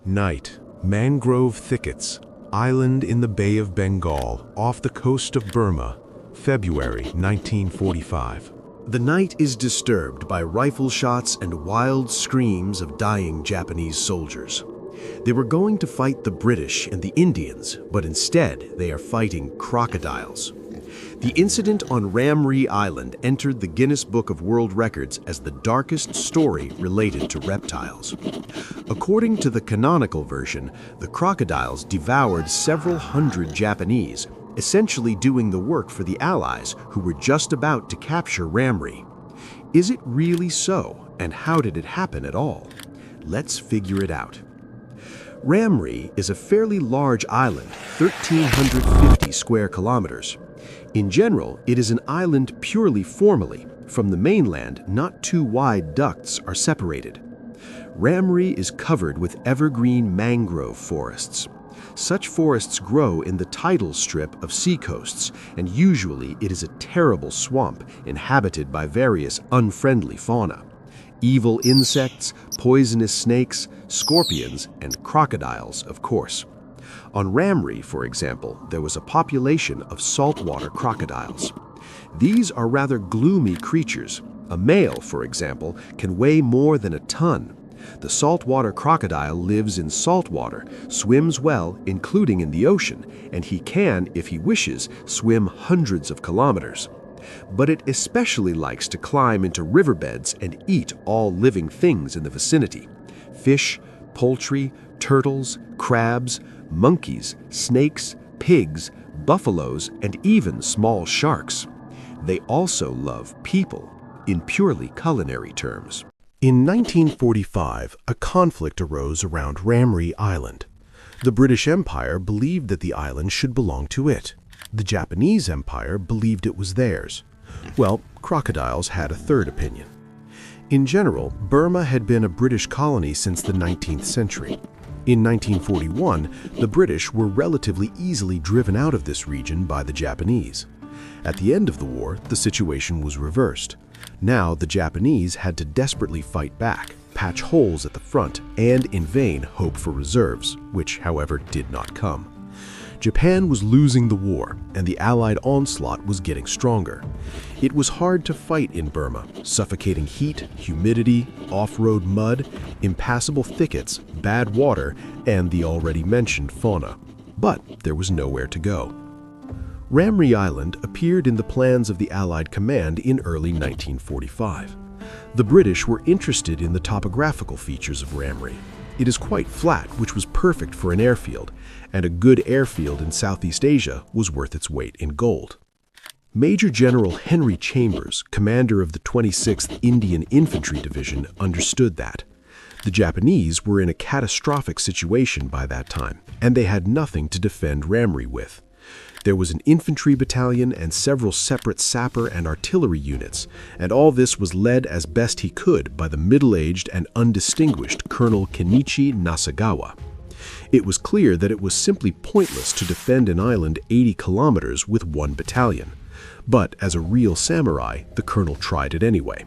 Night, mangrove thickets, island in the Bay of Bengal, off the coast of Burma, February 1945. The night is disturbed by rifle shots and wild screams of dying Japanese soldiers. They were going to fight the British and the Indians, but instead they are fighting crocodiles. The incident on Ramree Island entered the Guinness Book of World Records as the darkest story related to reptiles. According to the canonical version, the crocodiles devoured several hundred Japanese, essentially doing the work for the Allies who were just about to capture Ramree. Is it really so, and how did it happen at all? Let's figure it out. Ramree is a fairly large island, 1,350 square kilometers. In general, it is an island purely formally. From the mainland, not two wide ducts are separated. Ramree is covered with evergreen mangrove forests. Such forests grow in the tidal strip of seacoasts, and usually it is a terrible swamp inhabited by various unfriendly fauna. Evil insects, poisonous snakes, scorpions, and crocodiles, of course. On Ramree, for example, there was a population of saltwater crocodiles. These are rather gloomy creatures. A male, for example, can weigh more than a ton. The saltwater crocodile lives in saltwater, swims well, including in the ocean, and he can, if he wishes, swim hundreds of kilometers. But it especially likes to climb into riverbeds and eat all living things in the vicinity: fish, poultry, turtles, crabs, monkeys, snakes, pigs, buffaloes, and even small sharks. They also love people, in purely culinary terms. In 1945, a conflict arose around Ramree Island. The British Empire believed that the island should belong to it. The Japanese Empire believed it was theirs. Well, crocodiles had a third opinion. In general, Burma had been a British colony since the 19th century. In 1941, the British were relatively easily driven out of this region by the Japanese. At the end of the war, the situation was reversed. Now the Japanese had to desperately fight back, patch holes at the front, and in vain hope for reserves, which, however, did not come. Japan was losing the war, and the Allied onslaught was getting stronger. It was hard to fight in Burma: suffocating heat, humidity, off-road mud, impassable thickets, bad water, and the already mentioned fauna. But there was nowhere to go. Ramree Island appeared in the plans of the Allied command in early 1945. The British were interested in the topographical features of Ramree. It is quite flat, which was perfect for an airfield, and a good airfield in Southeast Asia was worth its weight in gold. Major General Henry Chambers, commander of the 26th Indian Infantry Division, understood that. The Japanese were in a catastrophic situation by that time, and they had nothing to defend Ramree with. There was an infantry battalion and several separate sapper and artillery units, and all this was led as best he could by the middle-aged and undistinguished Colonel Kenichi Nasagawa. It was clear that it was simply pointless to defend an island 80 kilometers with one battalion. But as a real samurai, the colonel tried it anyway.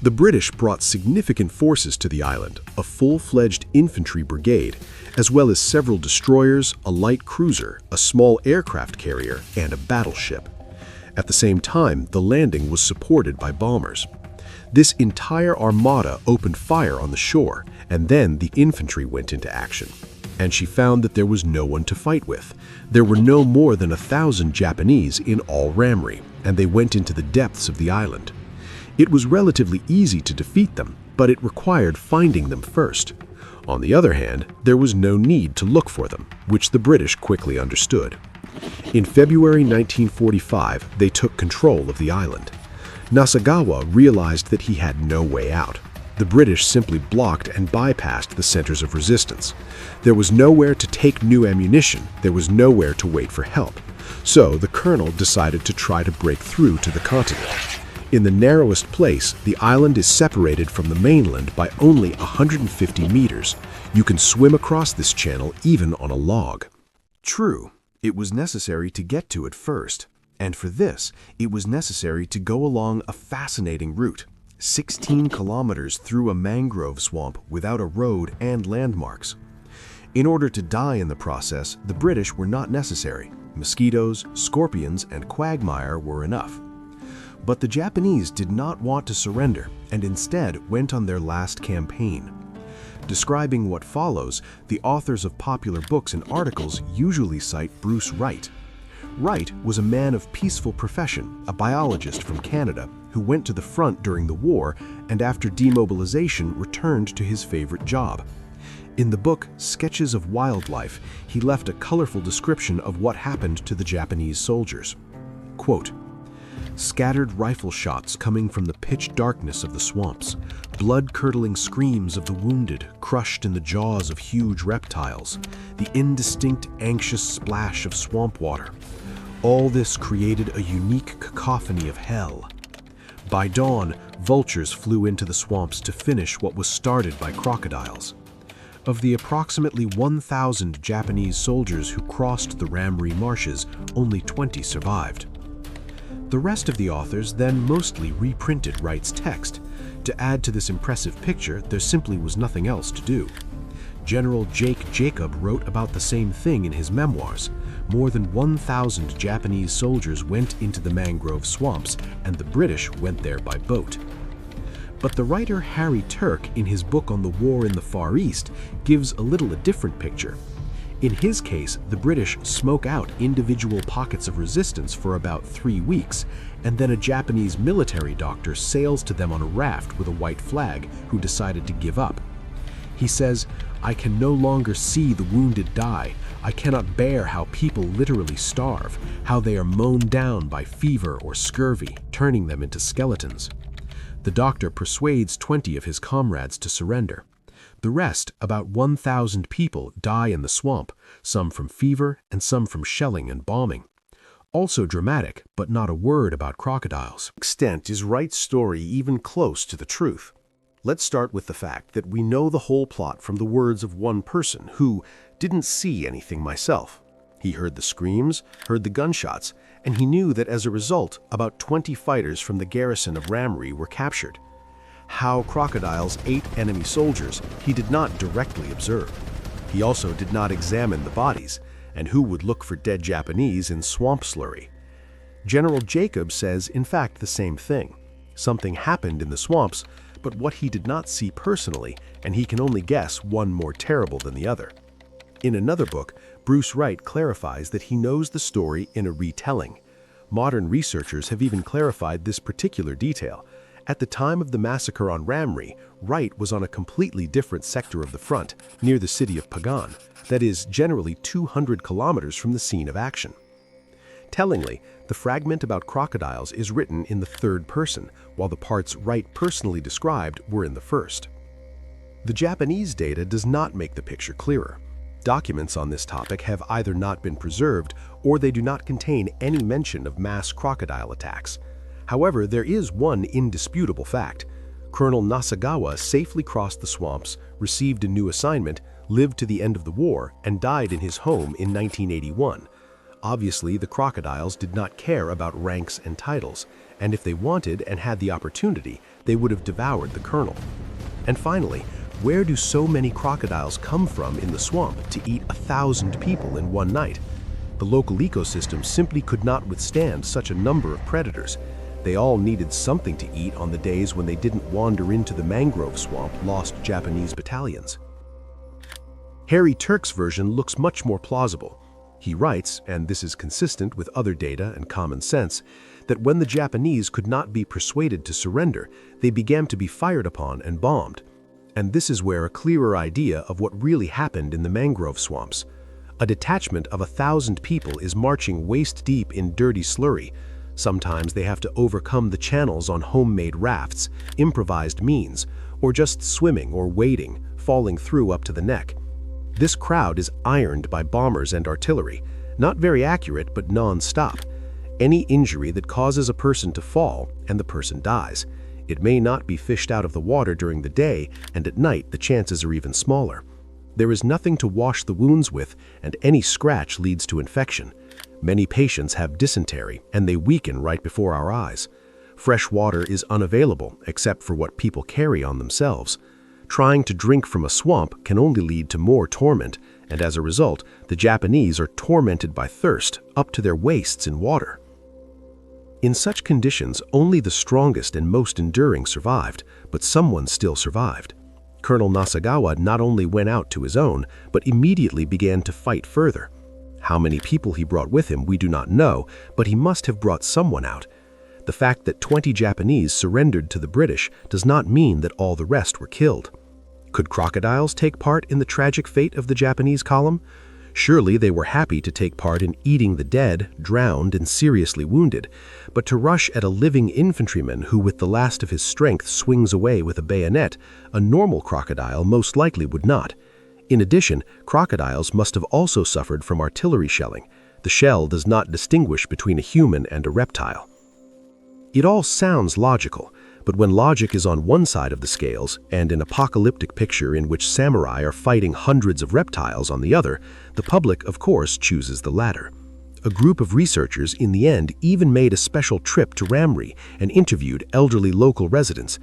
The British brought significant forces to the island, a full-fledged infantry brigade, as well as several destroyers, a light cruiser, a small aircraft carrier, and a battleship. At the same time, the landing was supported by bombers. This entire armada opened fire on the shore, and then the infantry went into action. And she found that there was no one to fight with. There were no more than 1,000 Japanese in all Ramree, and they went into the depths of the island. It was relatively easy to defeat them, but it required finding them first. On the other hand, there was no need to look for them, which the British quickly understood. In February 1945, they took control of the island. Nasagawa realized that he had no way out. The British simply blocked and bypassed the centers of resistance. There was nowhere to take new ammunition, there was nowhere to wait for help. So the colonel decided to try to break through to the continent. In the narrowest place, the island is separated from the mainland by only 150 meters. You can swim across this channel even on a log. True, it was necessary to get to it first, and for this, it was necessary to go along a fascinating route. 16 kilometers through a mangrove swamp without a road and landmarks. In order to die in the process, the British were not necessary. Mosquitoes, scorpions, and quagmire were enough. But the Japanese did not want to surrender and instead went on their last campaign. Describing what follows, the authors of popular books and articles usually cite Bruce Wright. Wright was a man of peaceful profession, a biologist from Canada, who went to the front during the war and after demobilization returned to his favorite job. In the book Sketches of Wildlife, he left a colorful description of what happened to the Japanese soldiers. Quote, "Scattered rifle shots coming from the pitch darkness of the swamps, blood-curdling screams of the wounded crushed in the jaws of huge reptiles, the indistinct, anxious splash of swamp water. All this created a unique cacophony of hell. By dawn, vultures flew into the swamps to finish what was started by crocodiles. Of the approximately 1,000 Japanese soldiers who crossed the Ramree marshes, only 20 survived." The rest of the authors then mostly reprinted Wright's text. To add to this impressive picture, there simply was nothing else to do. General Jake Jacob wrote about the same thing in his memoirs. More than 1,000 Japanese soldiers went into the mangrove swamps, and the British went there by boat. But the writer Harry Turk, in his book on the war in the Far East, gives a different picture. In his case, the British smoke out individual pockets of resistance for about 3 weeks, and then a Japanese military doctor sails to them on a raft with a white flag who decided to give up. He says, "I can no longer see the wounded die. I cannot bear how people literally starve, how they are mown down by fever or scurvy, turning them into skeletons." The doctor persuades 20 of his comrades to surrender. The rest, about 1,000 people, die in the swamp, some from fever and some from shelling and bombing. Also dramatic, but not a word about crocodiles. To what extent is Wright's story even close to the truth? Let's start with the fact that we know the whole plot from the words of one person who didn't see anything myself. He heard the screams, heard the gunshots, and he knew that as a result, about 20 fighters from the garrison of Ramree were captured. How crocodiles ate enemy soldiers, he did not directly observe. He also did not examine the bodies, and who would look for dead Japanese in swamp slurry? General Jacob says, in fact, the same thing. Something happened in the swamps, but what he did not see personally, and he can only guess one more terrible than the other. In another book, Bruce Wright clarifies that he knows the story in a retelling. Modern researchers have even clarified this particular detail. At the time of the massacre on Ramree, Wright was on a completely different sector of the front, near the city of Pagan, that is, generally 200 kilometers from the scene of action. Tellingly, the fragment about crocodiles is written in the third person, while the parts Wright personally described were in the first. The Japanese data does not make the picture clearer. Documents on this topic have either not been preserved or they do not contain any mention of mass crocodile attacks. However, there is one indisputable fact. Colonel Nasagawa safely crossed the swamps, received a new assignment, lived to the end of the war, and died in his home in 1981. Obviously, the crocodiles did not care about ranks and titles, and if they wanted and had the opportunity, they would have devoured the colonel. And finally, where do so many crocodiles come from in the swamp to eat 1,000 people in one night? The local ecosystem simply could not withstand such a number of predators. They all needed something to eat on the days when they didn't wander into the mangrove swamp lost Japanese battalions. Harry Turk's version looks much more plausible. He writes, and this is consistent with other data and common sense, that when the Japanese could not be persuaded to surrender, they began to be fired upon and bombed. And this is where a clearer idea of what really happened in the mangrove swamps. A detachment of 1,000 people is marching waist-deep in dirty slurry. Sometimes they have to overcome the channels on homemade rafts, improvised means, or just swimming or wading, falling through up to the neck. This crowd is ironed by bombers and artillery, not very accurate but non-stop. Any injury that causes a person to fall, and the person dies. It may not be fished out of the water during the day, and at night the chances are even smaller. There is nothing to wash the wounds with, and any scratch leads to infection. Many patients have dysentery, and they weaken right before our eyes. Fresh water is unavailable except for what people carry on themselves. Trying to drink from a swamp can only lead to more torment, and as a result, the Japanese are tormented by thirst up to their waists in water. In such conditions, only the strongest and most enduring survived, but someone still survived. Colonel Nasagawa not only went out to his own, but immediately began to fight further. How many people he brought with him we do not know, but he must have brought someone out. The fact that 20 Japanese surrendered to the British does not mean that all the rest were killed. Could crocodiles take part in the tragic fate of the Japanese column? Surely they were happy to take part in eating the dead, drowned, and seriously wounded, but to rush at a living infantryman who with the last of his strength swings away with a bayonet, a normal crocodile most likely would not. In addition, crocodiles must have also suffered from artillery shelling. The shell does not distinguish between a human and a reptile. It all sounds logical, but when logic is on one side of the scales and an apocalyptic picture in which samurai are fighting hundreds of reptiles on the other, the public, of course, chooses the latter. A group of researchers in the end even made a special trip to Ramree and interviewed elderly local residents.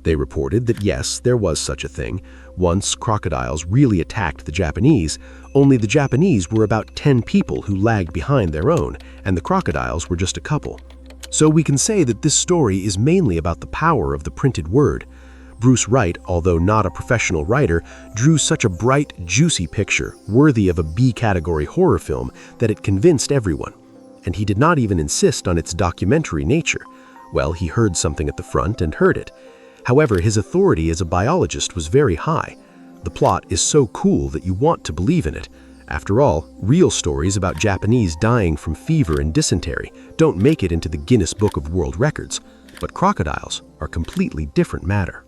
They reported that yes, there was such a thing. Once crocodiles really attacked the Japanese, only the Japanese were about 10 people who lagged behind their own, and the crocodiles were just a couple. So we can say that this story is mainly about the power of the printed word. Bruce Wright, although not a professional writer, drew such a bright, juicy picture, worthy of a B-category horror film, that it convinced everyone. And he did not even insist on its documentary nature. Well, he heard something at the front and heard it. However, his authority as a biologist was very high. The plot is so cool that you want to believe in it. After all, real stories about Japanese dying from fever and dysentery don't make it into the Guinness Book of World Records, but crocodiles are a completely different matter.